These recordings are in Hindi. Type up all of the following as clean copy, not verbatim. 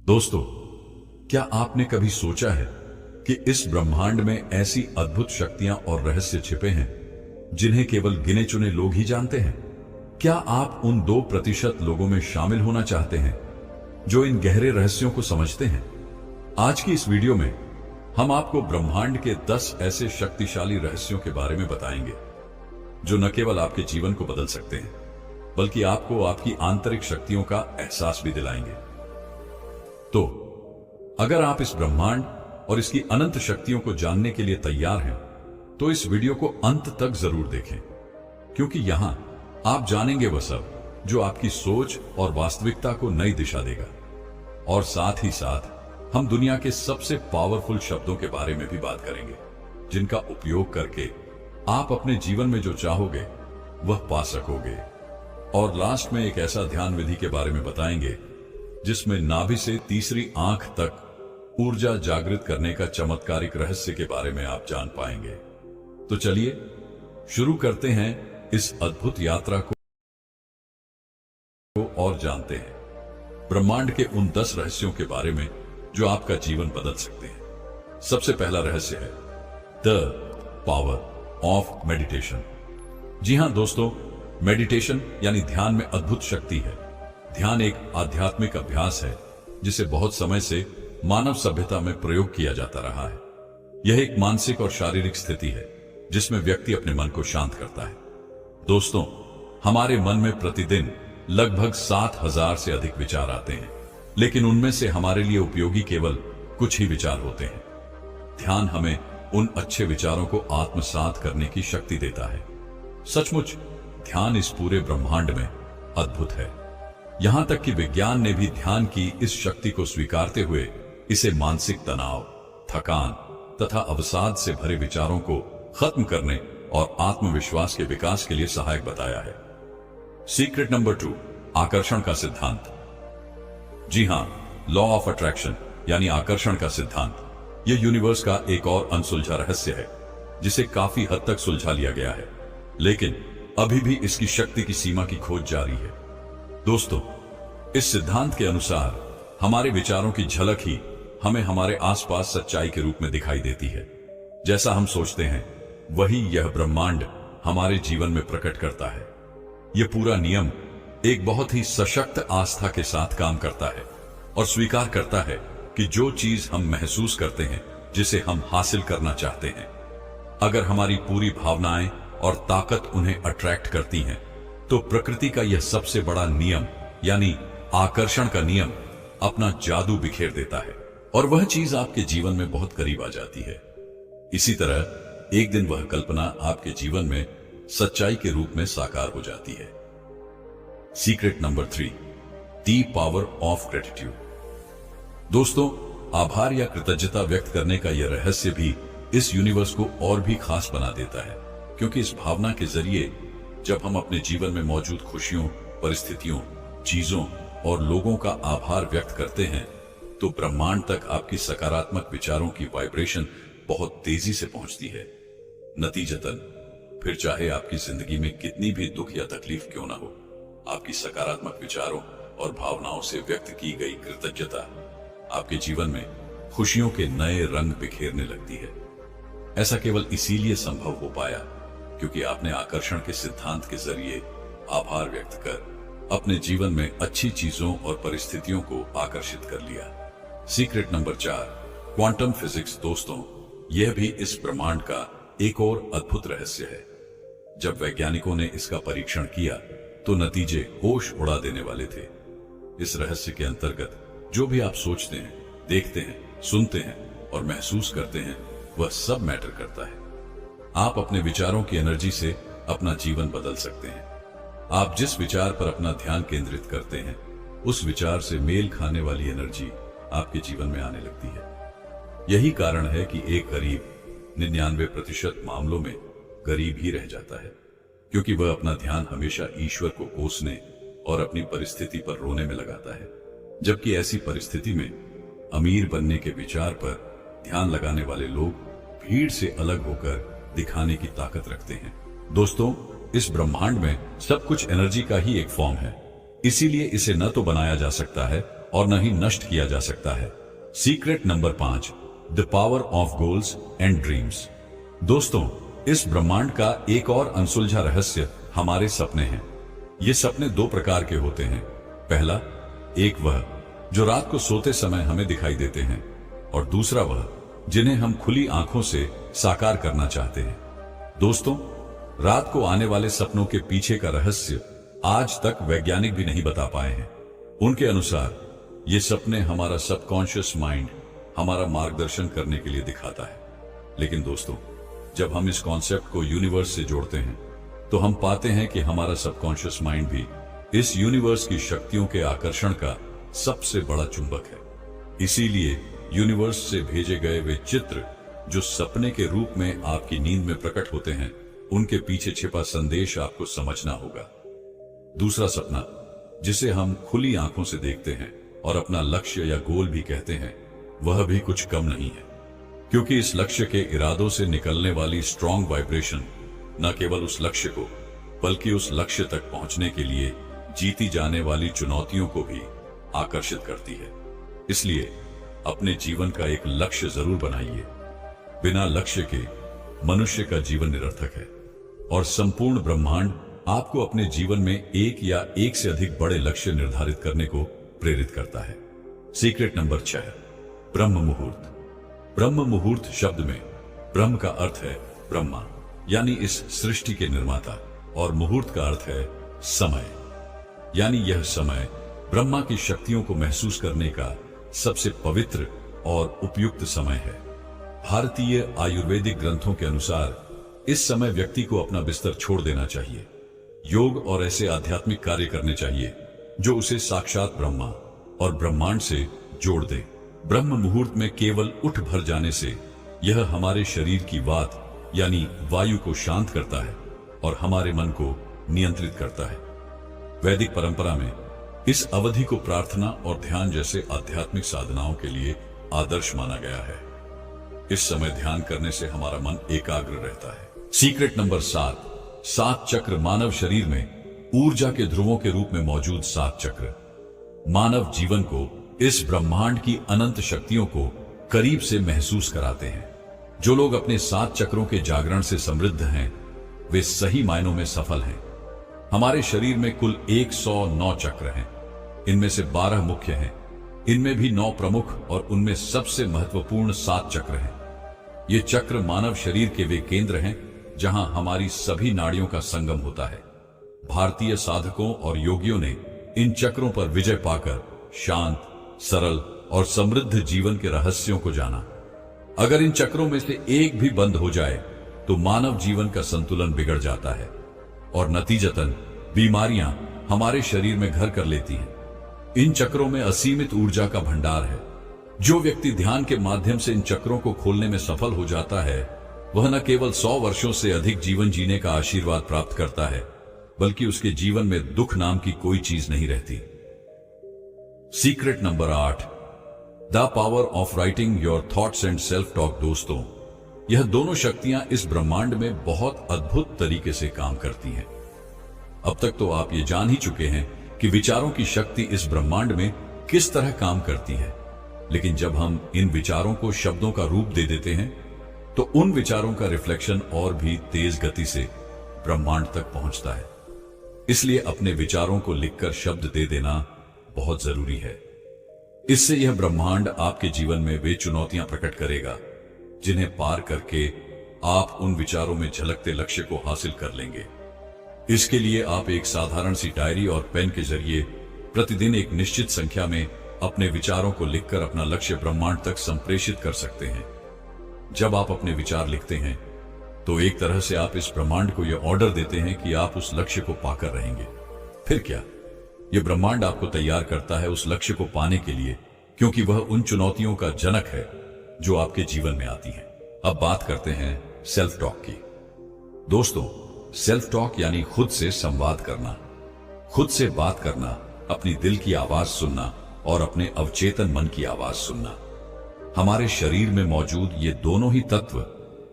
दोस्तों, क्या आपने कभी सोचा है कि इस ब्रह्मांड में ऐसी अद्भुत शक्तियां और रहस्य छिपे हैं जिन्हें केवल गिने चुने लोग ही जानते हैं? क्या आप उन 2% लोगों में शामिल होना चाहते हैं जो इन गहरे रहस्यों को समझते हैं? आज की इस वीडियो में हम आपको ब्रह्मांड के 10 ऐसे शक्तिशाली रहस्यों के बारे में बताएंगे जो न केवल आपके जीवन को बदल सकते हैं बल्कि आपको आपकी आंतरिक शक्तियों का एहसास भी दिलाएंगे। तो अगर आप इस ब्रह्मांड और इसकी अनंत शक्तियों को जानने के लिए तैयार हैं, तो इस वीडियो को अंत तक जरूर देखें, क्योंकि यहां आप जानेंगे वह सब जो आपकी सोच और वास्तविकता को नई दिशा देगा। और साथ ही साथ हम दुनिया के सबसे पावरफुल शब्दों के बारे में भी बात करेंगे जिनका उपयोग करके आप अपने जीवन में जो चाहोगे वह पा सकोगे। और लास्ट में एक ऐसा ध्यान विधि के बारे में बताएंगे जिसमें नाभि से तीसरी आंख तक ऊर्जा जागृत करने का चमत्कारिक रहस्य के बारे में आप जान पाएंगे। तो चलिए शुरू करते हैं इस अद्भुत यात्रा को और जानते हैं ब्रह्मांड के उन 10 रहस्यों के बारे में जो आपका जीवन बदल सकते हैं। सबसे पहला रहस्य है द पावर ऑफ मेडिटेशन। जी हां दोस्तों, मेडिटेशन यानी ध्यान में अद्भुत शक्ति है। ध्यान एक आध्यात्मिक अभ्यास है जिसे बहुत समय से मानव सभ्यता में प्रयोग किया जाता रहा है। यह एक मानसिक और शारीरिक स्थिति है जिसमें व्यक्ति अपने मन को शांत करता है। दोस्तों, हमारे मन में प्रतिदिन लगभग 7,000 से अधिक विचार आते हैं, लेकिन उनमें से हमारे लिए उपयोगी केवल कुछ ही विचार होते हैं। ध्यान हमें उन अच्छे विचारों को आत्मसात करने की शक्ति देता है। सचमुच ध्यान इस पूरे ब्रह्मांड में अद्भुत है। यहां तक कि विज्ञान ने भी ध्यान की इस शक्ति को स्वीकारते हुए इसे मानसिक तनाव, थकान तथा अवसाद से भरे विचारों को खत्म करने और आत्मविश्वास के विकास के लिए सहायक बताया है। सीक्रेट नंबर 2, आकर्षण का सिद्धांत। जी हां, लॉ ऑफ अट्रैक्शन यानी आकर्षण का सिद्धांत यह यूनिवर्स का एक और अनसुलझा रहस्य है जिसे काफी हद तक सुलझा लिया गया है, लेकिन अभी भी इसकी शक्ति की सीमा की खोज जारी है। दोस्तों, इस सिद्धांत के अनुसार हमारे विचारों की झलक ही हमें हमारे आसपास सच्चाई के रूप में दिखाई देती है। जैसा हम सोचते हैं वही यह ब्रह्मांड हमारे जीवन में प्रकट करता है। यह पूरा नियम एक बहुत ही सशक्त आस्था के साथ काम करता है और स्वीकार करता है कि जो चीज हम महसूस करते हैं, जिसे हम हासिल करना चाहते हैं, अगर हमारी पूरी भावनाएं और ताकत उन्हें अट्रैक्ट करती हैं, तो प्रकृति का यह सबसे बड़ा नियम यानी आकर्षण का नियम अपना जादू बिखेर देता है और वह चीज आपके जीवन में बहुत करीब आ जाती है। इसी तरह एक दिन वह कल्पना आपके जीवन में सच्चाई के रूप में साकार हो जाती है। Secret number 3, the power of gratitude. दोस्तों, आभार या कृतज्ञता व्यक्त करने का यह रहस्य भी इस यूनिवर्स को और भी खास बना देता है, क्योंकि इस भावना के जरिए जब हम अपने जीवन में मौजूद खुशियों, परिस्थितियों, चीजों और लोगों का आभार व्यक्त करते हैं, तो ब्रह्मांड तक आपकी सकारात्मक विचारों की वाइब्रेशन बहुत तेजी से पहुंचती है। नतीजतन फिर चाहे आपकी जिंदगी में कितनी भी दुख या तकलीफ क्यों ना हो, आपकी सकारात्मक विचारों और भावनाओं से व्यक्त की गई कृतज्ञता आपके जीवन में खुशियों के नए रंग बिखेरने लगती है। ऐसा केवल इसीलिए संभव हो पाया क्योंकि आपने आकर्षण के सिद्धांत के जरिए आभार व्यक्त कर अपने जीवन में अच्छी चीजों और परिस्थितियों को आकर्षित कर लिया। Secret number 4, quantum physics. दोस्तों, यह भी इस ब्रह्मांड का एक और अद्भुत रहस्य है। जब वैज्ञानिकों ने इसका परीक्षण किया तो नतीजे होश उड़ा देने वाले थे। इस रहस्य के अंतर्गत जो भी आप सोचते हैं, देखते हैं, सुनते हैं और महसूस करते हैं, वह सब मैटर करता है। आप अपने विचारों की एनर्जी से अपना जीवन बदल सकते हैं। आप जिस विचार पर अपना ध्यान केंद्रित करते हैं, उस विचार से मेल खाने वाली एनर्जी आपके जीवन में आने लगती है। यही कारण है कि एक गरीब 99% मामलों में गरीब ही रह जाता है, क्योंकि वह अपना ध्यान हमेशा ईश्वर को कोसने और अपनी परिस्थिति पर रोने में लगाता है। जबकि ऐसी परिस्थिति में अमीर बनने के विचार पर ध्यान लगाने वाले लोग भीड़ से अलग होकर दिखाने की ताकत रखते हैं। दोस्तों, इस ब्रह्मांड में सब कुछ एनर्जी का ही एक फॉर्म है, इसीलिए इसे न तो बनाया जा सकता है और न ही नष्ट किया जा सकता है। Secret number 5, the power of goals and dreams. दोस्तों, इस ब्रह्मांड का एक और अनसुलझा रहस्य हमारे सपने हैं। ये सपने दो प्रकार के होते हैं। पहला, एक वह जो रात को सोते समय हमें दिखाई देते हैं, और दूसरा वह जिन्हें हम खुली आंखों से साकार करना चाहते हैं। दोस्तों, रात को आने वाले सपनों के पीछे का रहस्य आज तक वैज्ञानिक भी नहीं बता पाए हैं। उनके अनुसार ये सपने हमारा सबकॉन्शियस माइंड हमारा मार्गदर्शन करने के लिए दिखाता है। लेकिन दोस्तों, जब हम इस कॉन्सेप्ट को यूनिवर्स से जोड़ते हैं तो हम पाते हैं कि हमारा सबकॉन्शियस माइंड भी इस यूनिवर्स की शक्तियों के आकर्षण का सबसे बड़ा चुंबक है। इसीलिए यूनिवर्स से भेजे गए वे चित्र जो सपने के रूप में आपकी नींद में प्रकट होते हैं, उनके पीछे छिपा संदेश आपको समझना होगा। दूसरा सपना, जिसे हम खुली आंखों से देखते हैं और अपना लक्ष्य या गोल भी कहते हैं, वह भी कुछ कम नहीं है, क्योंकि इस लक्ष्य के इरादों से निकलने वाली स्ट्रॉन्ग वाइब्रेशन न केवल उस लक्ष्य को बल्कि उस लक्ष्य तक पहुंचने के लिए जीती जाने वाली चुनौतियों को भी आकर्षित करती है। इसलिए अपने जीवन का एक लक्ष्य जरूर बनाइए। बिना लक्ष्य के मनुष्य का जीवन निरर्थक है और संपूर्ण ब्रह्मांड आपको अपने जीवन में एक या एक से अधिक बड़े लक्ष्य निर्धारित करने को प्रेरित करता है। सीक्रेट नंबर 6, ब्रह्म मुहूर्त। ब्रह्म मुहूर्त शब्द में ब्रह्म का अर्थ है ब्रह्मा, यानी इस सृष्टि के निर्माता, और मुहूर्त का अर्थ है समय, यानी यह समय ब्रह्मा की शक्तियों को महसूस करने का सबसे पवित्र और उपयुक्त समय है। भारतीय आयुर्वेदिक ग्रंथों के अनुसार इस समय व्यक्ति को अपना बिस्तर छोड़ देना चाहिए, योग और ऐसे आध्यात्मिक कार्य करने चाहिए जो उसे साक्षात ब्रह्मा और ब्रह्मांड से जोड़ दे। ब्रह्म मुहूर्त में केवल उठ भर जाने से यह हमारे शरीर की वात यानी वायु को शांत करता है और हमारे मन को नियंत्रित करता है। वैदिक परंपरा में इस अवधि को प्रार्थना और ध्यान जैसे आध्यात्मिक साधनाओं के लिए आदर्श माना गया है। इस समय ध्यान करने से हमारा मन एकाग्र रहता है। सीक्रेट नंबर 7, 7 चक्र। मानव शरीर में ऊर्जा के ध्रुवों के रूप में मौजूद 7 चक्र मानव जीवन को, इस ब्रह्मांड की अनंत शक्तियों को करीब से महसूस कराते हैं। जो लोग अपने 7 चक्रों के जागरण से समृद्ध हैं, वे सही मायनों में सफल हैं। हमारे शरीर में कुल 109 चक्र हैं। इनमें से 12 मुख्य हैं, इनमें भी 9 प्रमुख और उनमें सबसे महत्वपूर्ण 7 चक्र हैं। ये चक्र मानव शरीर के वे केंद्र हैं जहां हमारी सभी नाड़ियों का संगम होता है। भारतीय साधकों और योगियों ने इन चक्रों पर विजय पाकर शांत, सरल और समृद्ध जीवन के रहस्यों को जाना। अगर इन चक्रों में से एक भी बंद हो जाए तो मानव जीवन का संतुलन बिगड़ जाता है और नतीजतन बीमारियां हमारे शरीर में घर कर लेती हैं। इन चक्रों में असीमित ऊर्जा का भंडार है। जो व्यक्ति ध्यान के माध्यम से इन चक्रों को खोलने में सफल हो जाता है, वह न केवल 100 वर्षों से अधिक जीवन जीने का आशीर्वाद प्राप्त करता है, बल्कि उसके जीवन में दुख नाम की कोई चीज नहीं रहती। Secret number 8, the power of writing your thoughts and self talk. दोस्तों, यह दोनों शक्तियां इस ब्रह्मांड में बहुत अद्भुत तरीके से काम करती हैं। अब तक तो आप ये जान ही चुके हैं कि विचारों की शक्ति इस ब्रह्मांड में किस तरह काम करती है, लेकिन जब हम इन विचारों को शब्दों का रूप दे देते हैं तो उन विचारों का रिफ्लेक्शन और भी तेज गति से ब्रह्मांड तक पहुंचता है। इसलिए अपने विचारों को लिखकर शब्द दे देना बहुत जरूरी है। इससे यह ब्रह्मांड आपके जीवन में वे चुनौतियां प्रकट करेगा जिन्हें पार करके आप उन विचारों में झलकते लक्ष्य को हासिल कर लेंगे। इसके लिए आप एक साधारण सी डायरी और पेन के जरिए प्रतिदिन एक निश्चित संख्या में अपने विचारों को लिखकर अपना लक्ष्य ब्रह्मांड तक संप्रेषित कर सकते हैं। जब आप अपने विचार लिखते हैं तो एक तरह से आप इस ब्रह्मांड को यह ऑर्डर देते हैं कि आप उस लक्ष्य को पाकर रहेंगे। फिर क्या, यह ब्रह्मांड आपको तैयार करता है उस लक्ष्य को पाने के लिए, क्योंकि वह उन चुनौतियों का जनक है जो आपके जीवन में आती हैं। अब बात करते हैं सेल्फ टॉक की। दोस्तों, सेल्फ टॉक यानी खुद से संवाद करना, खुद से बात करना, अपनी दिल की आवाज सुनना और अपने अवचेतन मन की आवाज सुनना। हमारे शरीर में मौजूद ये दोनों ही तत्व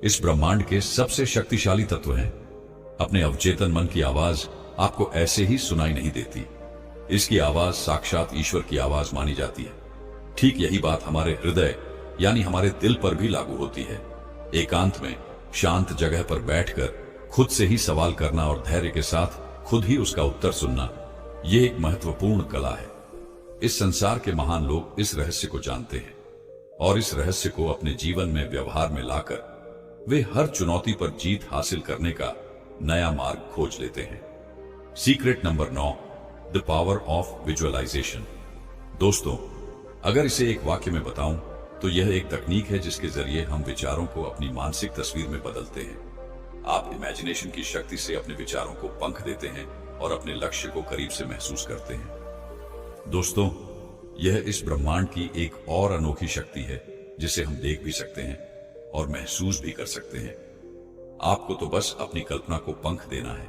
इस ब्रह्मांड के सबसे शक्तिशाली तत्व हैं। अपने अवचेतन मन की आवाज आपको ऐसे ही सुनाई नहीं देती। इसकी आवाज साक्षात ईश्वर की आवाज मानी जाती है। ठीक यही बात हमारे हृदय यानी हमारे दिल पर भी लागू होती है। एकांत में शांत जगह पर बैठकर खुद से ही सवाल करना और धैर्य के साथ खुद ही उसका उत्तर सुनना, यह एक महत्वपूर्ण कला है। इस संसार के महान लोग इस रहस्य को जानते हैं और इस रहस्य को अपने जीवन में व्यवहार में लाकर वे हर चुनौती पर जीत हासिल करने का नया मार्ग खोज लेते हैं। Secret number 9, the power of visualisation. दोस्तों, अगर इसे एक वाक्य में बताऊं तो यह एक तकनीक है जिसके जरिए हम विचारों को अपनी मानसिक तस्वीर में बदलते हैं। आप इमेजिनेशन की शक्ति से अपने विचारों को पंख देते हैं और अपने लक्ष्य को करीब से महसूस करते हैं। दोस्तों, यह इस ब्रह्मांड की एक और अनोखी शक्ति है जिसे हम देख भी सकते हैं और महसूस भी कर सकते हैं। आपको तो बस अपनी कल्पना को पंख देना है।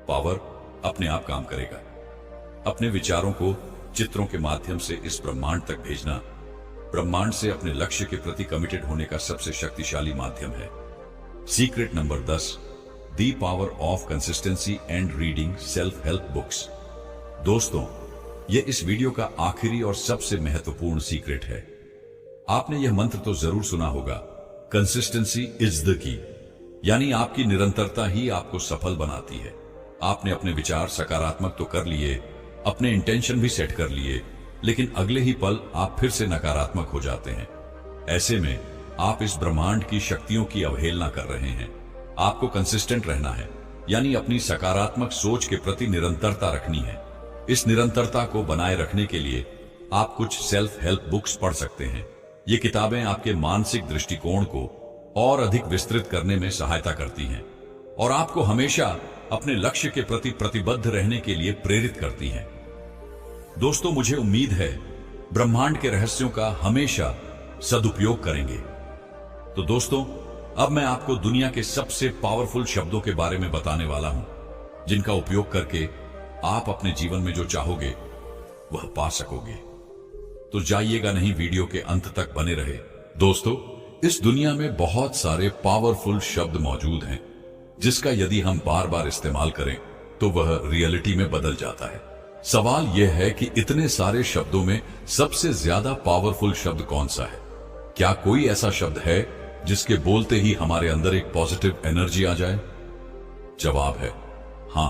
पावर अपने आप काम करेगा। अपने विचारों को चित्रों के माध्यम से इस ब्रह्मांड तक भेजना ब्रह्मांड से अपने लक्ष्य के प्रति कमिटेड होने का सबसे शक्तिशाली माध्यम है। Secret number 10, the power of consistency and reading self help books. दोस्तों, यह इस वीडियो का आखिरी और सबसे महत्वपूर्ण सीक्रेट है। आपने यह मंत्र तो जरूर सुना होगा, कंसिस्टेंसी इज द की, यानी आपकी निरंतरता ही आपको सफल बनाती है। आपने अपने विचार सकारात्मक तो कर लिए, अपने इंटेंशन भी सेट कर लिए, लेकिन अगले ही पल आप फिर से नकारात्मक हो जाते हैं। ऐसे में आप इस ब्रह्मांड की शक्तियों की अवहेलना कर रहे हैं। आपको कंसिस्टेंट रहना है, यानी अपनी सकारात्मक सोच के प्रति निरंतरता रखनी है। इस निरंतरता को बनाए रखने के लिए आप कुछ सेल्फ हेल्प बुक्स पढ़ सकते हैं। ये किताबें आपके मानसिक दृष्टिकोण को और अधिक विस्तृत करने में सहायता करती हैं और आपको हमेशा अपने लक्ष्य के प्रति प्रतिबद्ध रहने के लिए प्रेरित करती हैं। दोस्तों, मुझे उम्मीद है ब्रह्मांड के रहस्यों का हमेशा सदुपयोग करेंगे। तो दोस्तों, अब मैं आपको दुनिया के सबसे पावरफुल शब्दों के बारे में बताने वाला हूं, जिनका उपयोग करके आप अपने जीवन में जो चाहोगे वह पा सकोगे। तो जाइएगा नहीं, वीडियो के अंत तक बने रहे। दोस्तों, इस दुनिया में बहुत सारे पावरफुल शब्द मौजूद हैं, जिसका यदि हम बार बार इस्तेमाल करें तो वह रियलिटी में बदल जाता है। सवाल यह है कि इतने सारे शब्दों में सबसे ज्यादा पावरफुल शब्द कौन सा है? क्या कोई ऐसा शब्द है जिसके बोलते ही हमारे अंदर एक पॉजिटिव एनर्जी आ जाए? जवाब है हां।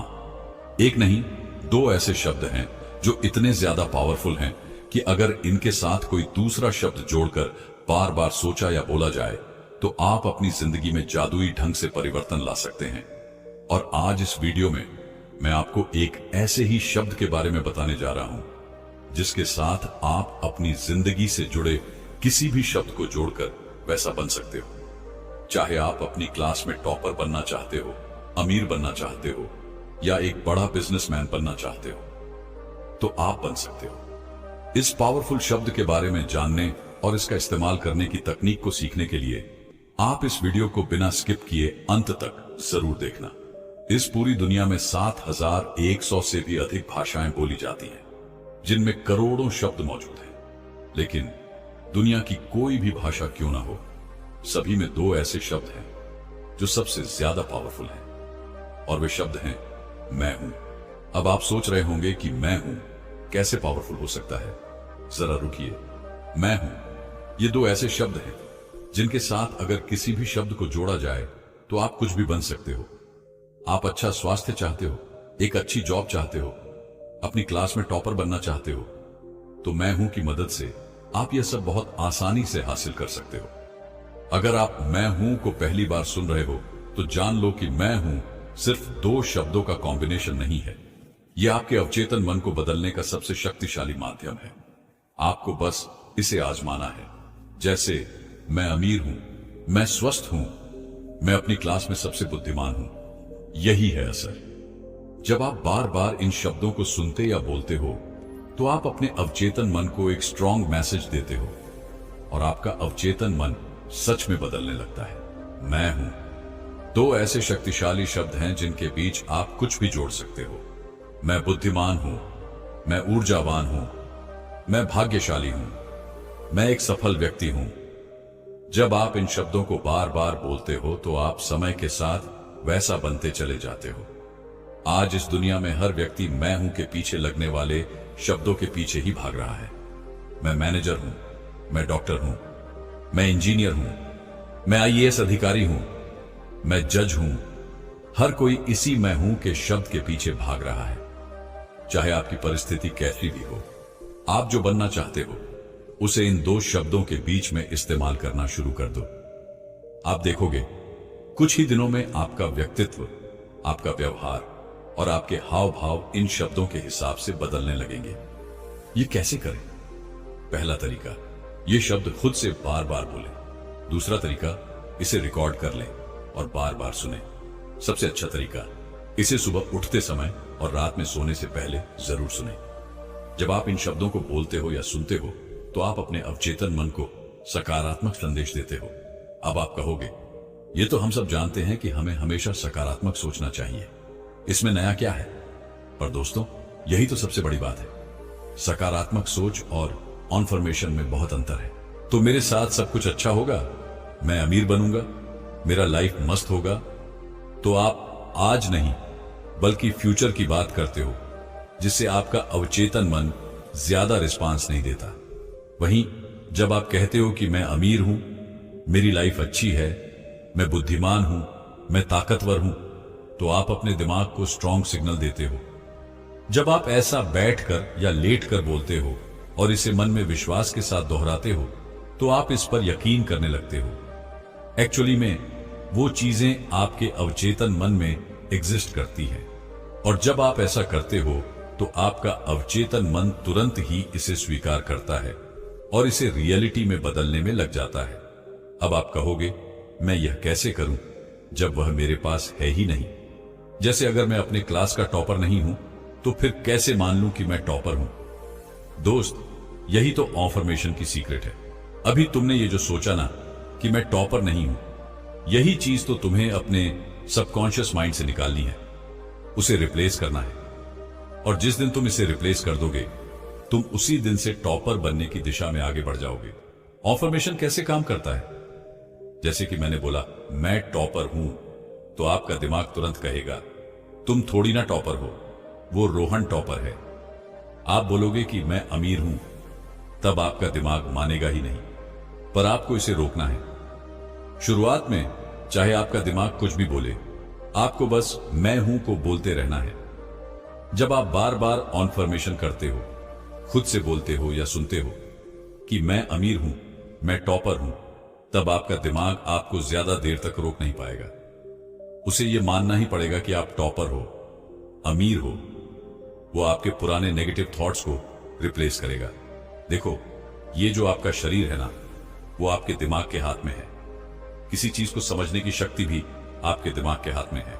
एक नहीं, 2 ऐसे शब्द हैं जो इतने ज्यादा पावरफुल हैं कि अगर इनके साथ कोई दूसरा शब्द जोड़कर बार बार सोचा या बोला जाए तो आप अपनी जिंदगी में जादुई ढंग से परिवर्तन ला सकते हैं। और आज इस वीडियो में मैं आपको एक ऐसे ही शब्द के बारे में बताने जा रहा हूं जिसके साथ आप अपनी जिंदगी से जुड़े किसी भी शब्द को जोड़कर वैसा बन सकते हो। चाहे आप अपनी क्लास में टॉपर बनना चाहते हो, अमीर बनना चाहते हो या एक बड़ा बिजनेसमैन बनना चाहते हो, तो आप बन सकते हो। इस पावरफुल शब्द के बारे में जानने और इसका इस्तेमाल करने की तकनीक को सीखने के लिए आप इस वीडियो को बिना स्किप किए अंत तक जरूर देखना। इस पूरी दुनिया में 7100 से भी अधिक भाषाएं बोली जाती हैं, जिनमें करोड़ों शब्द मौजूद हैं। लेकिन दुनिया की कोई भी भाषा क्यों ना हो, सभी में 2 ऐसे शब्द हैं जो सबसे ज्यादा पावरफुल हैं, और वे शब्द हैं मैं हूं। अब आप सोच रहे होंगे कि मैं हूं कैसे पावरफुल हो सकता है? जरा रुकिए। मैं हूं, ये 2 ऐसे शब्द हैं जिनके साथ अगर किसी भी शब्द को जोड़ा जाए तो आप कुछ भी बन सकते हो। आप अच्छा स्वास्थ्य चाहते हो, एक अच्छी जॉब चाहते हो, अपनी क्लास में टॉपर बनना चाहते हो, तो मैं हूं की मदद से आप यह सब बहुत आसानी से हासिल कर सकते हो। अगर आप मैं हूं को पहली बार सुन रहे हो तो जान लो कि मैं हूं सिर्फ 2 शब्दों का कॉम्बिनेशन नहीं है। यह आपके अवचेतन मन को बदलने का सबसे शक्तिशाली माध्यम है। आपको बस इसे आजमाना है। जैसे मैं अमीर हूं, मैं स्वस्थ हूं, मैं अपनी क्लास में सबसे बुद्धिमान हूं। यही है असर। जब आप बार बार इन शब्दों को सुनते या बोलते हो तो आप अपने अवचेतन मन को एक स्ट्रॉन्ग मैसेज देते हो और आपका अवचेतन मन सच में बदलने लगता है। मैं हूं 2 ऐसे शक्तिशाली शब्द हैं जिनके बीच आप कुछ भी जोड़ सकते हो। मैं बुद्धिमान हूं, मैं ऊर्जावान हूं, मैं भाग्यशाली हूं, मैं एक सफल व्यक्ति हूं। जब आप इन शब्दों को बार बार बोलते हो तो आप समय के साथ वैसा बनते चले जाते हो। आज इस दुनिया में हर व्यक्ति मैं हूं के पीछे लगने वाले शब्दों के पीछे ही भाग रहा है। मैं मैनेजर हूं, मैं डॉक्टर हूं, मैं इंजीनियर हूं, मैं आईएएस अधिकारी हूं, मैं जज हूं। हर कोई इसी मैं हूं के शब्द के पीछे भाग रहा है। चाहे आपकी परिस्थिति कैसी भी हो, आप जो बनना चाहते हो उसे इन दो शब्दों के बीच में इस्तेमाल करना शुरू कर दो। आप देखोगे कुछ ही दिनों में आपका व्यक्तित्व, आपका व्यवहार और आपके हाव भाव इन शब्दों के हिसाब से बदलने लगेंगे। ये कैसे करें? पहला तरीका, ये शब्द खुद से बार बार बोलें। दूसरा तरीका, इसे रिकॉर्ड कर लें और बार बार सुने। सबसे अच्छा तरीका, इसे सुबह उठते समय और रात में सोने से पहले जरूर सुने। जब आप इन शब्दों को बोलते हो या सुनते हो तो आप अपने अवचेतन मन को सकारात्मक संदेश देते हो। अब आप कहोगे, ये तो हम सब जानते हैं कि हमें हमेशा सकारात्मक सोचना चाहिए, इसमें नया क्या है? पर दोस्तों, यही तो सबसे बड़ी बात है। सकारात्मक सोच और कॉन्फर्मेशन में बहुत अंतर है। तो मेरे साथ सब कुछ अच्छा होगा, मैं अमीर बनूंगा, मेरा लाइफ मस्त होगा, तो आप आज नहीं बल्कि फ्यूचर की बात करते हो, जिससे आपका अवचेतन मन ज्यादा रिस्पांस नहीं देता। वहीं जब आप कहते हो कि मैं अमीर हूं, मेरी लाइफ अच्छी है, मैं बुद्धिमान हूं, मैं ताकतवर हूं, तो आप अपने दिमाग को स्ट्रॉन्ग सिग्नल देते हो। जब आप ऐसा बैठकर या लेटकर बोलते हो और इसे मन में विश्वास के साथ दोहराते हो, तो आप इस पर यकीन करने लगते हो। एक्चुअली में वो चीजें आपके अवचेतन मन में एग्जिस्ट करती है, और जब आप ऐसा करते हो तो आपका अवचेतन मन तुरंत ही इसे स्वीकार करता है और इसे रियलिटी में बदलने में लग जाता है। अब आप कहोगे, मैं यह कैसे करूं जब वह मेरे पास है ही नहीं? जैसे अगर मैं अपने क्लास का टॉपर नहीं हूं तो फिर कैसे मान लूं कि मैं टॉपर हूं? दोस्त, यही तो अफर्मेशन की सीक्रेट है। अभी तुमने ये जो सोचा ना कि मैं टॉपर नहीं हूं, यही चीज तो तुम्हें अपने सबकॉन्शियस माइंड से निकालनी है, उसे रिप्लेस करना है। और जिस दिन तुम इसे रिप्लेस कर दोगे, तुम उसी दिन से टॉपर बनने की दिशा में आगे बढ़ जाओगे। अफर्मेशन कैसे काम करता है? जैसे कि मैंने बोला, मैं टॉपर हूं, तो आपका दिमाग तुरंत कहेगा, तुम थोड़ी ना टॉपर हो, वो रोहन टॉपर है। आप बोलोगे कि मैं अमीर हूं, तब आपका दिमाग मानेगा ही नहीं, पर आपको इसे रोकना है। शुरुआत में चाहे आपका दिमाग कुछ भी बोले, आपको बस मैं हूं को बोलते रहना है। जब आप बार बार कॉन्फर्मेशन करते हो, खुद से बोलते हो या सुनते हो कि मैं अमीर हूं, मैं टॉपर हूं, तब आपका दिमाग आपको ज्यादा देर तक रोक नहीं पाएगा। उसे यह मानना ही पड़ेगा कि आप टॉपर हो, अमीर हो। वो आपके पुराने नेगेटिव थॉट्स को रिप्लेस करेगा। देखो, ये जो आपका शरीर है ना, वो आपके दिमाग के हाथ में है। किसी चीज को समझने की शक्ति भी आपके दिमाग के हाथ में है।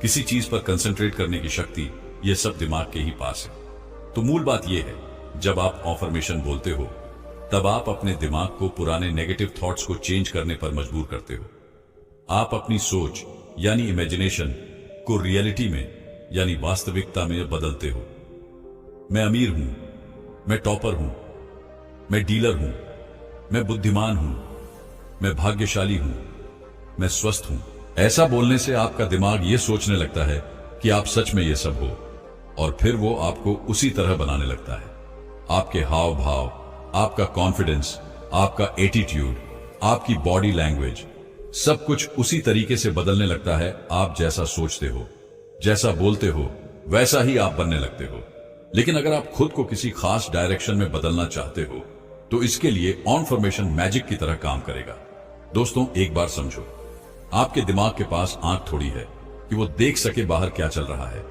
किसी चीज पर कंसंट्रेट करने की शक्ति, ये सब दिमाग के ही पास है। तो मूल बात यह है, जब आप अफर्मेशन बोलते हो, तब आप अपने दिमाग को पुराने नेगेटिव थॉट्स को चेंज करने पर मजबूर करते हो। आप अपनी सोच यानी इमेजिनेशन को रियलिटी में यानी वास्तविकता में बदलते हो। मैं अमीर हूं, मैं टॉपर हूं, मैं डीलर हूं, मैं बुद्धिमान हूं, मैं भाग्यशाली हूं, मैं स्वस्थ हूं। ऐसा बोलने से आपका दिमाग यह सोचने लगता है कि आप सच में ये सब हो, और फिर वो आपको उसी तरह बनाने लगता है। आपके हाव भाव, आपका कॉन्फिडेंस, आपका एटीट्यूड, आपकी बॉडी लैंग्वेज, सब कुछ उसी तरीके से बदलने लगता है। आप जैसा सोचते हो, जैसा बोलते हो, वैसा ही आप बनने लगते हो। लेकिन अगर आप खुद को किसी खास डायरेक्शन में बदलना चाहते हो, तो इसके लिए कॉन्फर्मेशन मैजिक की तरह काम करेगा। दोस्तों, एक बार समझो, आपके दिमाग के पास आंख थोड़ी है कि वो देख सके बाहर क्या चल रहा है।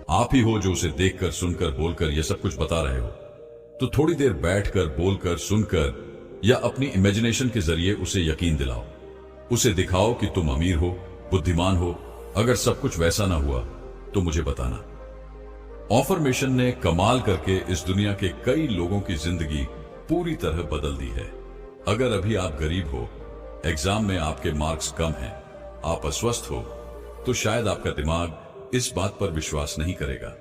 आप ही हो जो उसे देखकर, सुनकर, बोलकर ये सब कुछ बता रहे हो। तो थोड़ी देर बैठकर, बोलकर, सुनकर या अपनी इमेजिनेशन के जरिए उसे यकीन दिलाओ। उसे दिखाओ कि तुम अमीर हो, बुद्धिमान हो। अगर सब कुछ वैसा ना हुआ तो मुझे बताना। अफर्मेशन ने कमाल करके इस दुनिया के कई लोगों की जिंदगी पूरी तरह बदल दी है। अगर अभी आप गरीब हो, एग्जाम में आपके मार्क्स कम हैं, आप अस्वस्थ हो, तो शायद आपका दिमाग इस बात पर विश्वास नहीं करेगा।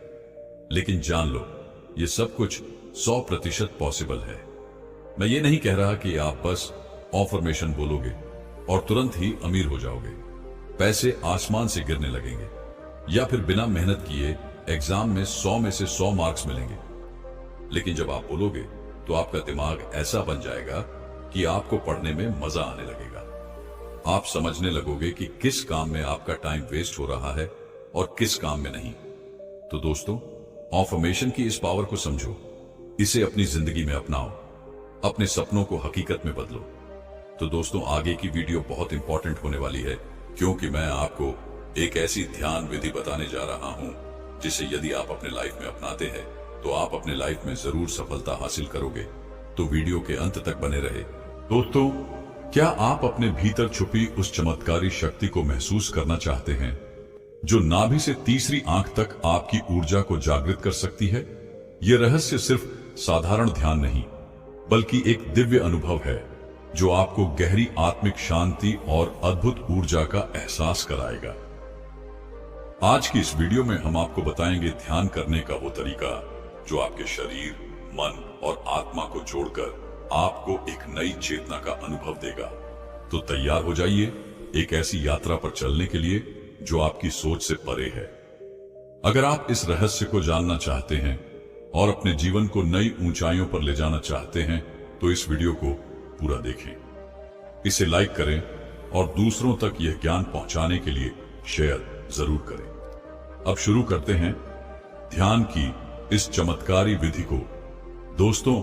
लेकिन जान लो, ये सब कुछ 100% पॉसिबल है। मैं ये नहीं कह रहा कि आप बस अफर्मेशन बोलोगे और तुरंत ही अमीर हो जाओगे, पैसे आसमान से गिरने लगेंगे। या फिर बिना मेहनत किए एग्जाम में 100 में से 100 मार्क्स मिलेंगे। लेकिन जब आप बोलोगे तो आपका दिमाग ऐसा बन जाएगा कि आपको पढ़ने में मजा आने लगेगा। आप समझने लगोगे कि किस काम में आपका टाइम वेस्ट हो रहा है और किस काम में नहीं। तो दोस्तों, अफर्मेशन की इस पावर को समझो, इसे अपनी जिंदगी में अपनाओ, अपने सपनों को हकीकत में बदलो। तो दोस्तों, आगे की वीडियो बहुत इंपॉर्टेंट होने वाली है, क्योंकि मैं आपको एक ऐसी ध्यान विधि बताने जा रहा हूं जिसे यदि आप अपने लाइफ में अपनाते हैं तो आप अपने लाइफ में जरूर सफलता हासिल करोगे। तो वीडियो के अंत तक बने रहे। दोस्तों, क्या आप अपने भीतर छुपी उस चमत्कारी शक्ति को महसूस करना चाहते हैं जो नाभि से तीसरी आंख तक आपकी ऊर्जा को जागृत कर सकती है? यह रहस्य सिर्फ साधारण ध्यान नहीं, बल्कि एक दिव्य अनुभव है जो आपको गहरी आत्मिक शांति और अद्भुत ऊर्जा का एहसास कराएगा। आज की इस वीडियो में हम आपको बताएंगे ध्यान करने का वो तरीका जो आपके शरीर, मन और आत्मा को जोड़कर आपको एक नई चेतना का अनुभव देगा। तो तैयार हो जाइए एक ऐसी यात्रा पर चलने के लिए जो आपकी सोच से परे है। अगर आप इस रहस्य को जानना चाहते हैं और अपने जीवन को नई ऊंचाइयों पर ले जाना चाहते हैं तो इस वीडियो को पूरा देखें, इसे लाइक करें और दूसरों तक यह ज्ञान पहुंचाने के लिए शेयर जरूर करें। अब शुरू करते हैं ध्यान की इस चमत्कारी विधि को। दोस्तों,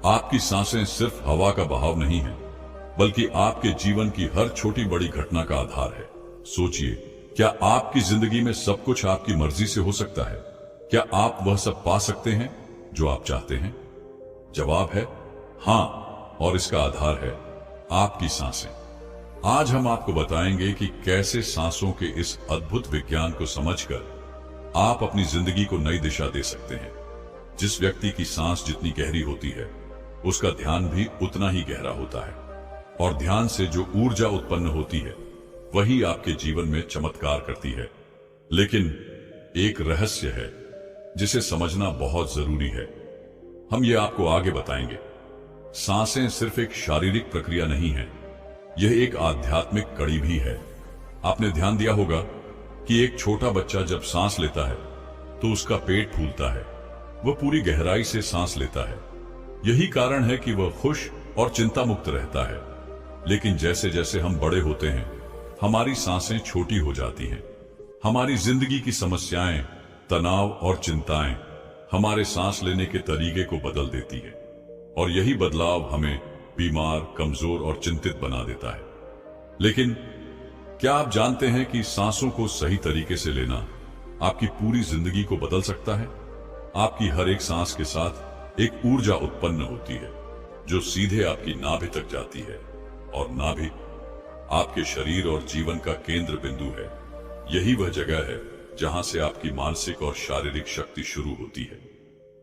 आपकी सांसें सिर्फ हवा का बहाव नहीं है, बल्कि आपके जीवन की हर छोटी बड़ी घटना का आधार है। सोचिए, क्या आपकी जिंदगी में सब कुछ आपकी मर्जी से हो सकता है? क्या आप वह सब पा सकते हैं जो आप चाहते हैं? जवाब है हां, और इसका आधार है आपकी सांसें। आज हम आपको बताएंगे कि कैसे सांसों के इस अद्भुत विज्ञान को समझकर आप अपनी जिंदगी को नई दिशा दे सकते हैं। जिस व्यक्ति की सांस जितनी गहरी होती है, उसका ध्यान भी उतना ही गहरा होता है, और ध्यान से जो ऊर्जा उत्पन्न होती है वही आपके जीवन में चमत्कार करती है। लेकिन एक रहस्य है जिसे समझना बहुत जरूरी है। हम ये आपको आगे बताएंगे। सांसें सिर्फ एक शारीरिक प्रक्रिया नहीं है, यह एक आध्यात्मिक कड़ी भी है। आपने ध्यान दिया होगा कि एक छोटा बच्चा जब सांस लेता है तो उसका पेट फूलता है, वह पूरी गहराई से सांस लेता है। यही कारण है कि वह खुश और चिंता मुक्त रहता है। लेकिन जैसे जैसे हम बड़े होते हैं, हमारी सांसें छोटी हो जाती हैं। हमारी जिंदगी की समस्याएं, तनाव और चिंताएं हमारे सांस लेने के तरीके को बदल देती है, और यही बदलाव हमें बीमार, कमजोर और चिंतित बना देता है। लेकिन क्या आप जानते हैं कि सांसों को सही तरीके से लेना आपकी पूरी जिंदगी को बदल सकता है? आपकी हर एक सांस के साथ एक ऊर्जा उत्पन्न होती है जो सीधे आपकी नाभि तक जाती है, और नाभि आपके शरीर और जीवन का केंद्र बिंदु है। यही वह जगह है जहां से आपकी मानसिक और शारीरिक शक्ति शुरू होती है।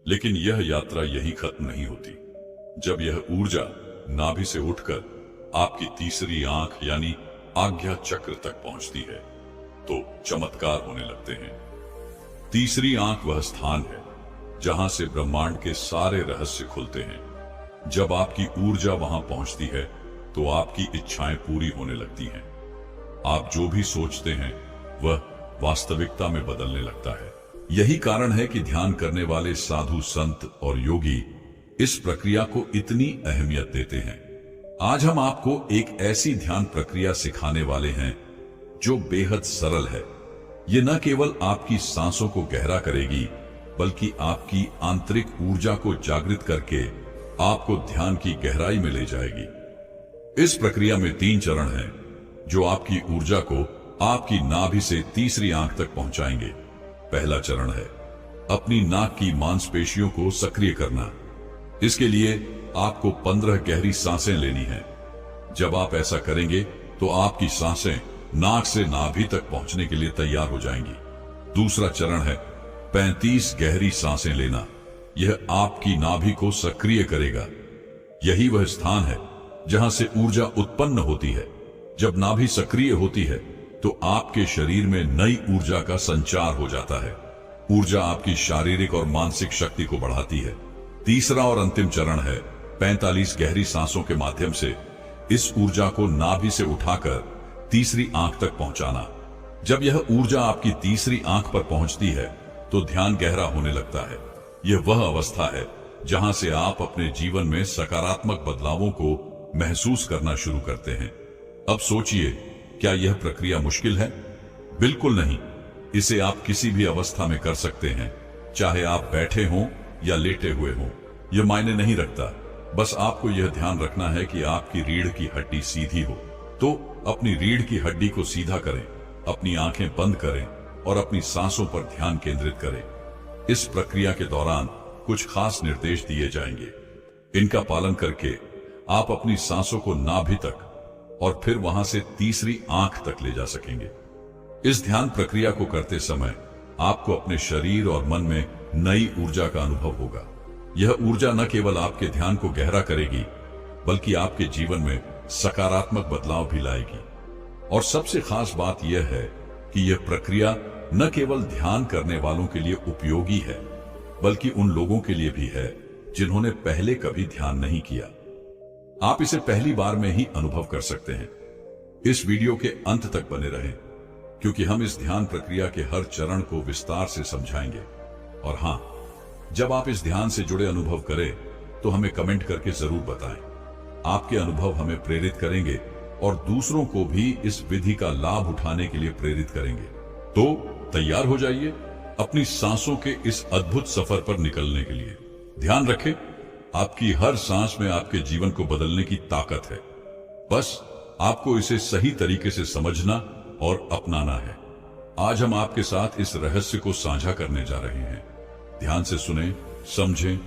लेकिन यह यात्रा यही खत्म नहीं होती। जब यह ऊर्जा नाभि से उठकर आपकी तीसरी आंख यानी आज्ञा चक्र तक पहुंचती है तो चमत्कार होने लगते हैं। तीसरी आंख वह स्थान है जहां से ब्रह्मांड के सारे रहस्य खुलते हैं। जब आपकी ऊर्जा वहां पहुंचती है तो आपकी इच्छाएं पूरी होने लगती हैं। आप जो भी सोचते हैं वह वास्तविकता में बदलने लगता है। यही कारण है कि ध्यान करने वाले साधु, संत और योगी इस प्रक्रिया को इतनी अहमियत देते हैं। आज हम आपको एक ऐसी ध्यान प्रक्रिया सिखाने वाले हैं जो बेहद सरल है। ये न केवल आपकी सांसों को गहरा करेगी, बल्कि आपकी आंतरिक ऊर्जा को जागृत करके आपको ध्यान की गहराई में ले जाएगी। इस प्रक्रिया में 3 चरण हैं जो आपकी ऊर्जा को आपकी नाभि से तीसरी आंख तक पहुंचाएंगे। पहला चरण है अपनी नाक की मांसपेशियों को सक्रिय करना। इसके लिए आपको 15 गहरी सांसें लेनी हैं। जब आप ऐसा करेंगे तो आपकी सांसें नाक से नाभि तक पहुंचने के लिए तैयार हो जाएंगी। दूसरा चरण है 35 गहरी सांसें लेना। यह आपकी नाभि को सक्रिय करेगा। यही वह स्थान है जहां से ऊर्जा उत्पन्न होती है। जब नाभि सक्रिय होती है तो आपके शरीर में नई ऊर्जा का संचार हो जाता है। ऊर्जा आपकी शारीरिक और मानसिक शक्ति को बढ़ाती है। तीसरा और अंतिम चरण है 45 गहरी सांसों के माध्यम से इस ऊर्जा को नाभि से उठाकर तीसरी आंख तक पहुंचाना। जब यह ऊर्जा आपकी तीसरी आंख पर पहुंचती है तो ध्यान गहरा होने लगता है। यह वह अवस्था है जहां से आप अपने जीवन में सकारात्मक बदलावों को महसूस करना शुरू करते हैं। अब सोचिए, क्या यह प्रक्रिया मुश्किल है? बिल्कुल नहीं। इसे आप किसी भी अवस्था में कर सकते हैं, चाहे आप बैठे हों या लेटे हुए हों। यह मायने नहीं रखता। बस आपको यह ध्यान रखना है कि आपकी रीढ़ की हड्डी सीधी हो। तो अपनी रीढ़ की हड्डी को सीधा करें, अपनी आंखें बंद करें और अपनी सांसों पर ध्यान केंद्रित करें। इस प्रक्रिया के दौरान कुछ खास निर्देश दिए जाएंगे। इनका पालन करके आप अपनी सांसों को नाभि तक और फिर वहां से तीसरी आंख तक ले जा सकेंगे। इस ध्यान प्रक्रिया को करते समय आपको अपने शरीर और मन में नई ऊर्जा का अनुभव होगा। यह ऊर्जा न केवल आपके ध्यान को गहरा करेगी, बल्कि आपके जीवन में सकारात्मक बदलाव भी लाएगी। और सबसे खास बात यह है कि यह प्रक्रिया न केवल ध्यान करने वालों के लिए उपयोगी है, बल्कि उन लोगों के लिए भी है जिन्होंने पहले कभी ध्यान नहीं किया। आप इसे पहली बार में ही अनुभव कर सकते हैं। इस वीडियो के अंत तक बने रहें, क्योंकि हम इस ध्यान प्रक्रिया के हर चरण को विस्तार से समझाएंगे। और हां, जब आप इस ध्यान से जुड़े अनुभव करें तो हमें कमेंट करके जरूर बताएं। आपके अनुभव हमें प्रेरित करेंगे और दूसरों को भी इस विधि का लाभ उठाने के लिए प्रेरित करेंगे। तो तैयार हो जाइए अपनी सांसों के इस अद्भुत सफर पर निकलने के लिए। ध्यान रखें, आपकी हर सांस में आपके जीवन को बदलने की ताकत है। बस आपको इसे सही तरीके से समझना और अपनाना है। आज हम आपके साथ इस रहस्य को साझा करने जा रहे हैं। ध्यान से सुनें, समझें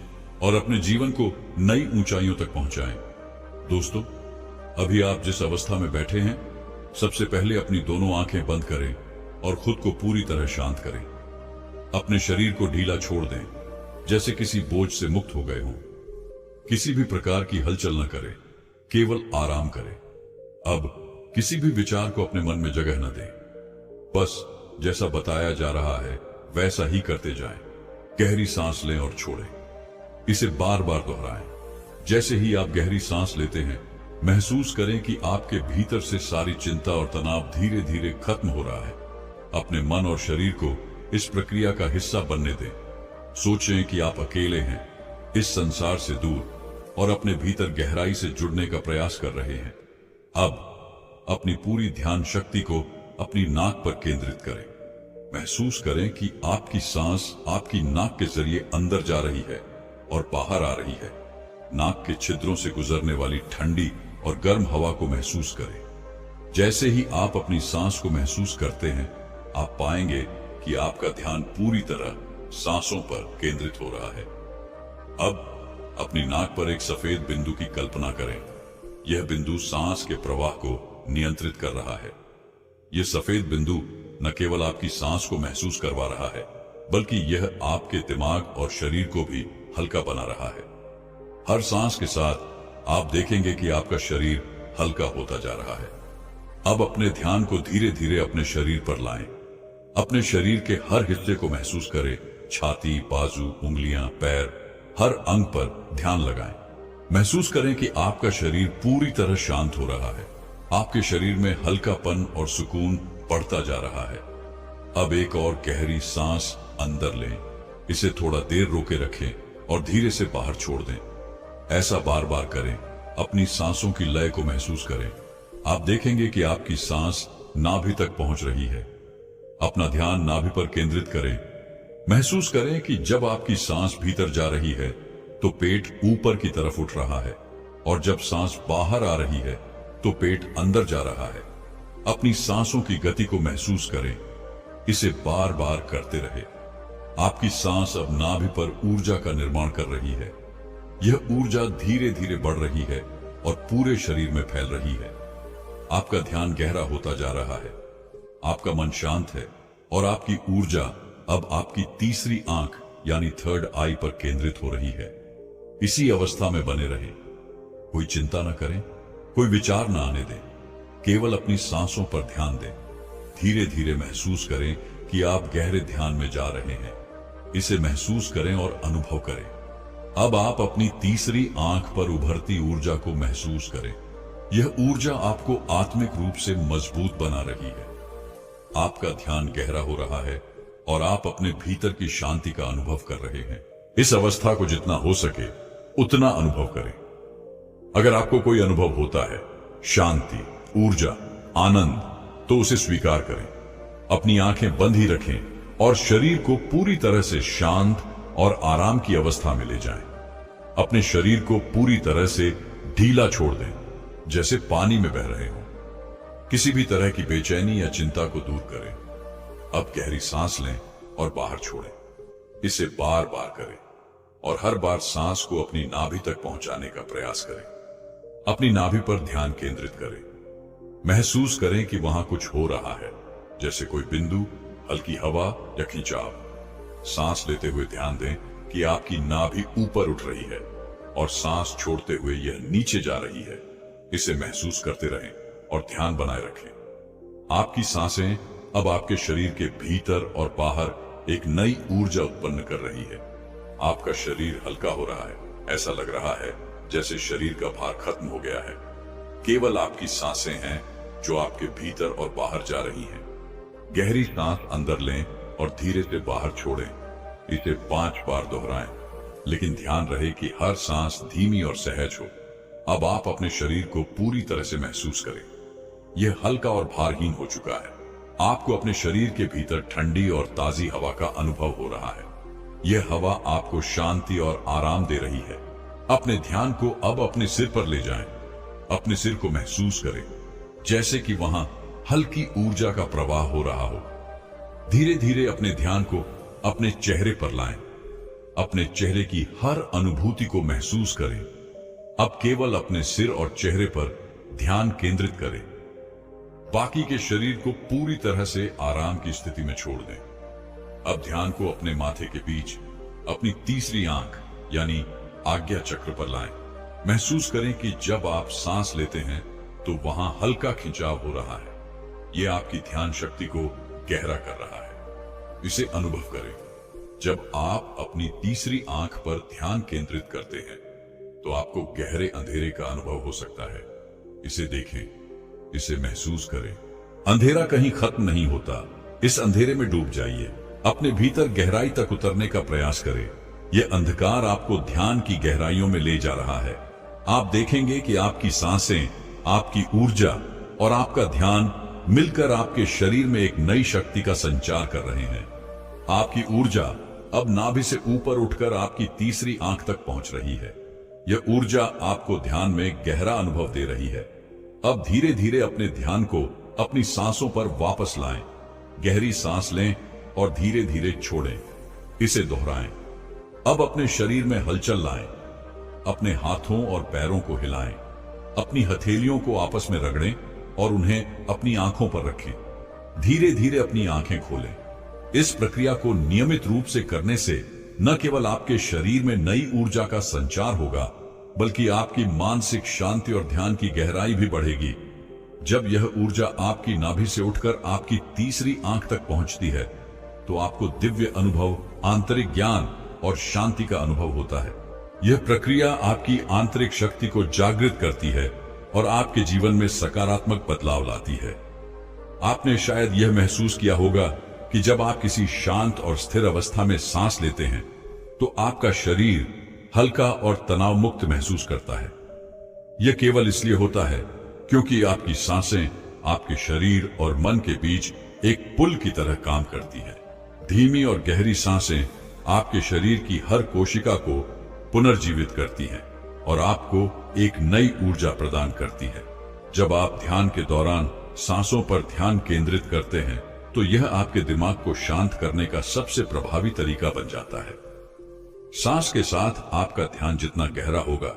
और अपने जीवन को नई ऊंचाइयों तक पहुंचाएं। दोस्तों, अभी आप जिस अवस्था में बैठे हैं, सबसे पहले अपनी दोनों आंखें बंद करें और खुद को पूरी तरह शांत करें। अपने शरीर को ढीला छोड़ दें, जैसे किसी बोझ से मुक्त हो गए हों। किसी भी प्रकार की हलचल न करें, केवल आराम करें। अब किसी भी विचार को अपने मन में जगह न दें। बस जैसा बताया जा रहा है वैसा ही करते जाएं। गहरी सांस लें और छोड़ें। इसे बार बार दोहराएं। जैसे ही आप गहरी सांस लेते हैं, महसूस करें कि आपके भीतर से सारी चिंता और तनाव धीरे धीरे खत्म हो रहा है। अपने मन और शरीर को इस प्रक्रिया का हिस्सा बनने दें। सोचें कि आप अकेले हैं, इस संसार से दूर, और अपने भीतर गहराई से जुड़ने का प्रयास कर रहे हैं। अब अपनी पूरी ध्यान शक्ति को अपनी नाक पर केंद्रित करें। महसूस करें कि आपकी सांस आपकी नाक के जरिए अंदर जा रही है और बाहर आ रही है। नाक के छिद्रों से गुजरने वाली ठंडी और गर्म हवा को महसूस करें। जैसे ही आप अपनी सांस को महसूस करते हैं, आप पाएंगे कि आपका ध्यान पूरी तरह सांसों पर केंद्रित हो रहा है। अब अपनी नाक पर एक सफेद बिंदु की कल्पना करें। यह बिंदु सांस के प्रवाह को नियंत्रित कर रहा है। यह सफेद बिंदु न केवल आपकी सांस को महसूस करवा रहा है, बल्कि यह आपके दिमाग और शरीर को भी हल्का बना रहा है। हर सांस के साथ आप देखेंगे कि आपका शरीर हल्का होता जा रहा है। अब अपने ध्यान को धीरे धीरे अपने शरीर पर लाएं। अपने शरीर के हर हिस्से को महसूस करें। छाती, बाजू, उंगलियां, पैर, हर अंग पर ध्यान लगाएं। महसूस करें कि आपका शरीर पूरी तरह शांत हो रहा है। आपके शरीर में हल्कापन और सुकून बढ़ता जा रहा है। अब एक और गहरी सांस अंदर लें। इसे थोड़ा देर रोके रखें और धीरे से बाहर छोड़ दें। ऐसा बार बार करें। अपनी सांसों की लय को महसूस करें। आप देखेंगे कि आपकी सांस नाभि तक पहुंच रही है। अपना ध्यान नाभि पर केंद्रित करें। महसूस करें कि जब आपकी सांस भीतर जा रही है तो पेट ऊपर की तरफ उठ रहा है, और जब सांस बाहर आ रही है तो पेट अंदर जा रहा है। अपनी सांसों की गति को महसूस करें। इसे बार बार करते रहे। आपकी सांस अब नाभि पर ऊर्जा का निर्माण कर रही है। यह ऊर्जा धीरे धीरे बढ़ रही है और पूरे शरीर में फैल रही है। आपका ध्यान गहरा होता जा रहा है। आपका मन शांत है और आपकी ऊर्जा अब आपकी तीसरी आंख यानी थर्ड आई पर केंद्रित हो रही है। इसी अवस्था में बने रहें। कोई चिंता न करें, कोई विचार न आने दें। केवल अपनी सांसों पर ध्यान दें। धीरे धीरे महसूस करें कि आप गहरे ध्यान में जा रहे हैं। इसे महसूस करें और अनुभव करें। अब आप अपनी तीसरी आंख पर उभरती ऊर्जा को महसूस करें। यह ऊर्जा आपको आत्मिक रूप से मजबूत बना रही है। आपका ध्यान गहरा हो रहा है और आप अपने भीतर की शांति का अनुभव कर रहे हैं। इस अवस्था को जितना हो सके उतना अनुभव करें। अगर आपको कोई अनुभव होता है, शांति, ऊर्जा, आनंद, तो उसे स्वीकार करें। अपनी आंखें बंद ही रखें और शरीर को पूरी तरह से शांत और आराम की अवस्था में ले जाएं। अपने शरीर को पूरी तरह से ढीला छोड़ दें, जैसे पानी में बह रहे हो। किसी भी तरह की बेचैनी या चिंता को दूर करें। अब गहरी सांस लें और बाहर छोड़ें। इसे बार बार करें और हर बार सांस को अपनी नाभि तक पहुंचाने का प्रयास करें। अपनी नाभि पर ध्यान केंद्रित करें। महसूस करें कि वहां कुछ हो रहा है, जैसे कोई बिंदु, हल्की हवा या खिंचाव। सांस लेते हुए ध्यान दें कि आपकी नाभि ऊपर उठ रही है और सांस छोड़ते हुए यह नीचे जा रही है। इसे महसूस करते रहें और ध्यान बनाए रखें। आपकी सांसें अब आपके शरीर के भीतर और बाहर एक नई ऊर्जा उत्पन्न कर रही है। आपका शरीर हल्का हो रहा है। ऐसा लग रहा है जैसे शरीर का भार खत्म हो गया है। केवल आपकी सांसें हैं जो आपके भीतर और बाहर जा रही हैं। गहरी सांस अंदर लें और धीरे से बाहर छोड़ें। इसे 5 बार दोहराएं, लेकिन ध्यान रहे कि हर सांस धीमी और सहज हो। अब आप अपने शरीर को पूरी तरह से महसूस करें। यह हल्का और भारहीन हो चुका है। आपको अपने शरीर के भीतर ठंडी और ताजी हवा का अनुभव हो रहा है। यह हवा आपको शांति और आराम दे रही है। अपने ध्यान को अब अपने सिर पर ले जाएं। अपने सिर को महसूस करें, जैसे कि वहां हल्की ऊर्जा का प्रवाह हो रहा हो। धीरे धीरे अपने ध्यान को अपने चेहरे पर लाएं। अपने चेहरे की हर अनुभूति को महसूस करें। अब केवल अपने सिर और चेहरे पर ध्यान केंद्रित करें। बाकी के शरीर को पूरी तरह से आराम की स्थिति में छोड़ दें। अब ध्यान को अपने माथे के बीच अपनी तीसरी आंख यानी आज्ञा चक्र पर लाएं। महसूस करें कि जब आप सांस लेते हैं तो वहां हल्का खिंचाव हो रहा है। यह आपकी ध्यान शक्ति को गहरा कर रहा है। इसे अनुभव करें। जब आप अपनी तीसरी आंख पर ध्यान केंद्रित करते हैं तो आपको गहरे अंधेरे का अनुभव हो सकता है। इसे देखें, इसे महसूस करें। अंधेरा कहीं खत्म नहीं होता। इस अंधेरे में डूब जाइए। अपने भीतर गहराई तक उतरने का प्रयास करें। यह अंधकार आपको ध्यान की गहराइयों में ले जा रहा है। आप देखेंगे कि आपकी सांसें, आपकी ऊर्जा और आपका ध्यान मिलकर आपके शरीर में एक नई शक्ति का संचार कर रहे हैं। आपकी ऊर्जा अब नाभि से ऊपर उठकर आपकी तीसरी आंख तक पहुंच रही है। यह ऊर्जा आपको ध्यान में गहरा अनुभव दे रही है। अब धीरे धीरे अपने ध्यान को अपनी सांसों पर वापस लाएं। गहरी सांस लें और धीरे धीरे छोड़ें। इसे दोहराएं। अब अपने शरीर में हलचल लाएं। अपने हाथों और पैरों को हिलाएं। अपनी हथेलियों को आपस में रगड़ें और उन्हें अपनी आंखों पर रखें। धीरे धीरे अपनी आंखें खोलें। इस प्रक्रिया को नियमित रूप से करने से न केवल आपके शरीर में नई ऊर्जा का संचार होगा, बल्कि आपकी मानसिक शांति और ध्यान की गहराई भी बढ़ेगी। जब यह ऊर्जा आपकी नाभि से उठकर आपकी तीसरी आंख तक पहुंचती है तो आपको दिव्य अनुभव, आंतरिक ज्ञान और शांति का अनुभव होता है। यह प्रक्रिया आपकी आंतरिक शक्ति को जागृत करती है और आपके जीवन में सकारात्मक बदलाव लाती है। आपने शायद यह महसूस किया होगा कि जब आप किसी शांत और स्थिर अवस्था में सांस लेते हैं तो आपका शरीर हल्का और तनाव मुक्त महसूस करता है। यह केवल इसलिए होता है क्योंकि आपकी सांसें आपके शरीर और मन के बीच एक पुल की तरह काम करती है। धीमी और गहरी सांसें आपके शरीर की हर कोशिका को पुनर्जीवित करती हैं और आपको एक नई ऊर्जा प्रदान करती है। जब आप ध्यान के दौरान सांसों पर ध्यान केंद्रित करते हैं तो यह आपके दिमाग को शांत करने का सबसे प्रभावी तरीका बन जाता है। सांस के साथ आपका ध्यान जितना गहरा होगा,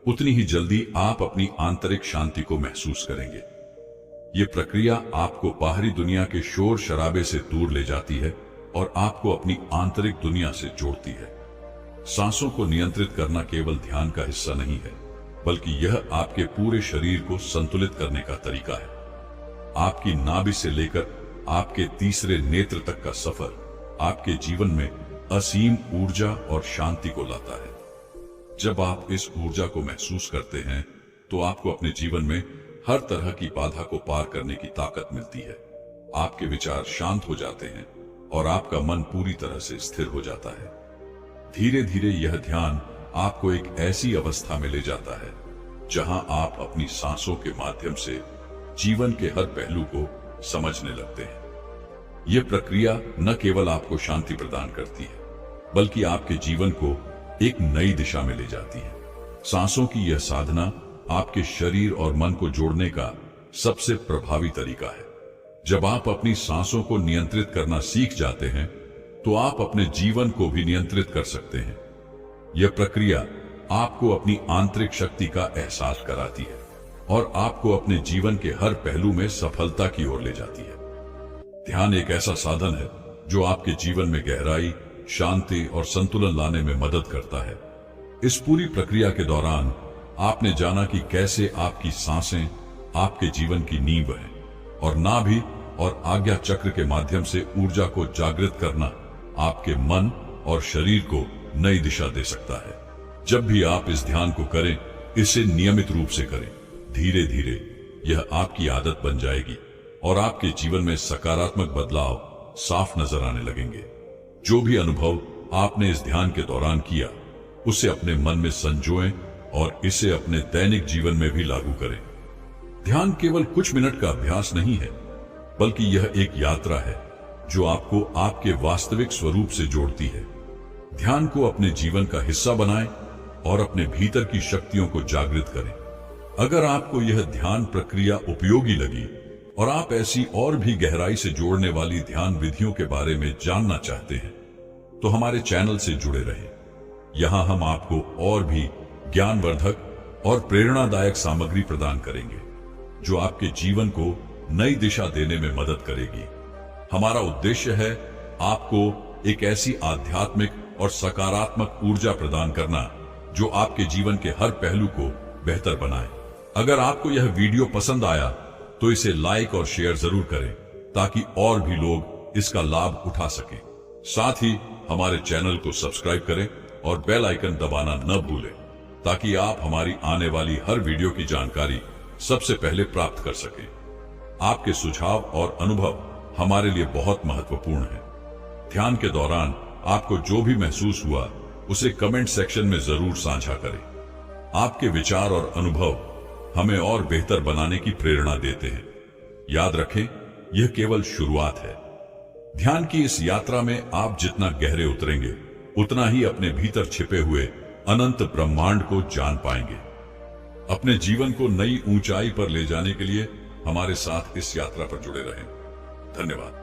उतनी ही जल्दी आप अपनी आंतरिक शांति को महसूस करेंगे। यह प्रक्रिया आपको बाहरी दुनिया के शोर शराबे से दूर ले जाती है और आपको अपनी आंतरिक दुनिया से जोड़ती है। सांसों को नियंत्रित करना केवल ध्यान का हिस्सा नहीं है, बल्कि यह आपके पूरे शरीर को संतुलित करने का तरीका है। आपकी नाभि से लेकर आपके तीसरे नेत्र तक का सफर आपके जीवन में असीम ऊर्जा और शांति को लाता है। जब आप इस ऊर्जा को महसूस करते हैं तो आपको अपने जीवन में हर तरह की बाधा को पार करने की ताकत मिलती है। आपके विचार शांत हो जाते हैं और आपका मन पूरी तरह से स्थिर हो जाता है। धीरे धीरे यह ध्यान आपको एक ऐसी अवस्था में ले जाता है जहां आप अपनी सांसों के माध्यम से जीवन के हर पहलू को समझने लगते हैं। यह प्रक्रिया न केवल आपको शांति प्रदान करती है, बल्कि आपके जीवन को एक नई दिशा में ले जाती है। सांसों की यह साधना आपके शरीर और मन को जोड़ने का सबसे प्रभावी तरीका है। जब आप अपनी सांसों को नियंत्रित करना सीख जाते हैं, तो आप अपने जीवन को भी नियंत्रित कर सकते हैं। यह प्रक्रिया आपको अपनी आंतरिक शक्ति का एहसास कराती है और आपको अपने जीवन के हर पहलू में सफलता की ओर ले जाती है। ध्यान एक ऐसा साधन है जो आपके जीवन में गहराई, शांति और संतुलन लाने में मदद करता है। इस पूरी प्रक्रिया के दौरान आपने जाना कि कैसे आपकी सांसें आपके जीवन की नींव है और नाभि और आज्ञा चक्र के माध्यम से ऊर्जा को जागृत करना आपके मन और शरीर को नई दिशा दे सकता है। जब भी आप इस ध्यान को करें, इसे नियमित रूप से करें। धीरे धीरे यह आपकी आदत बन जाएगी और आपके जीवन में सकारात्मक बदलाव साफ नजर आने लगेंगे। जो भी अनुभव आपने इस ध्यान के दौरान किया, उसे अपने मन में संजोएं और इसे अपने दैनिक जीवन में भी लागू करें। ध्यान केवल कुछ मिनट का अभ्यास नहीं है, बल्कि यह एक यात्रा है जो आपको आपके वास्तविक स्वरूप से जोड़ती है। ध्यान को अपने जीवन का हिस्सा बनाएं और अपने भीतर की शक्तियों को जागृत करें। अगर आपको यह ध्यान प्रक्रिया उपयोगी लगी और आप ऐसी और भी गहराई से जोड़ने वाली ध्यान विधियों के बारे में जानना चाहते हैं, तो हमारे चैनल से जुड़े रहें। यहां हम आपको और भी ज्ञानवर्धक और प्रेरणादायक सामग्री प्रदान करेंगे जो आपके जीवन को नई दिशा देने में मदद करेगी। हमारा उद्देश्य है आपको एक ऐसी आध्यात्मिक और सकारात्मक ऊर्जा प्रदान करना जो आपके जीवन के हर पहलू को बेहतर बनाए। अगर आपको यह वीडियो पसंद आया तो इसे लाइक और शेयर जरूर करें ताकि और भी लोग इसका लाभ उठा सकें। साथ ही हमारे चैनल को सब्सक्राइब करें और बेल आइकन दबाना न भूलें ताकि आप हमारी आने वाली हर वीडियो की जानकारी सबसे पहले प्राप्त कर सकें। आपके सुझाव और अनुभव हमारे लिए बहुत महत्वपूर्ण है। ध्यान के दौरान आपको जो भी महसूस हुआ उसे कमेंट सेक्शन में जरूर साझा करें। आपके विचार और अनुभव हमें और बेहतर बनाने की प्रेरणा देते हैं। याद रखें, यह केवल शुरुआत है। ध्यान की इस यात्रा में आप जितना गहरे उतरेंगे, उतना ही अपने भीतर छिपे हुए अनंत ब्रह्मांड को जान पाएंगे। अपने जीवन को नई ऊंचाई पर ले जाने के लिए हमारे साथ इस यात्रा पर जुड़े रहें। धन्यवाद।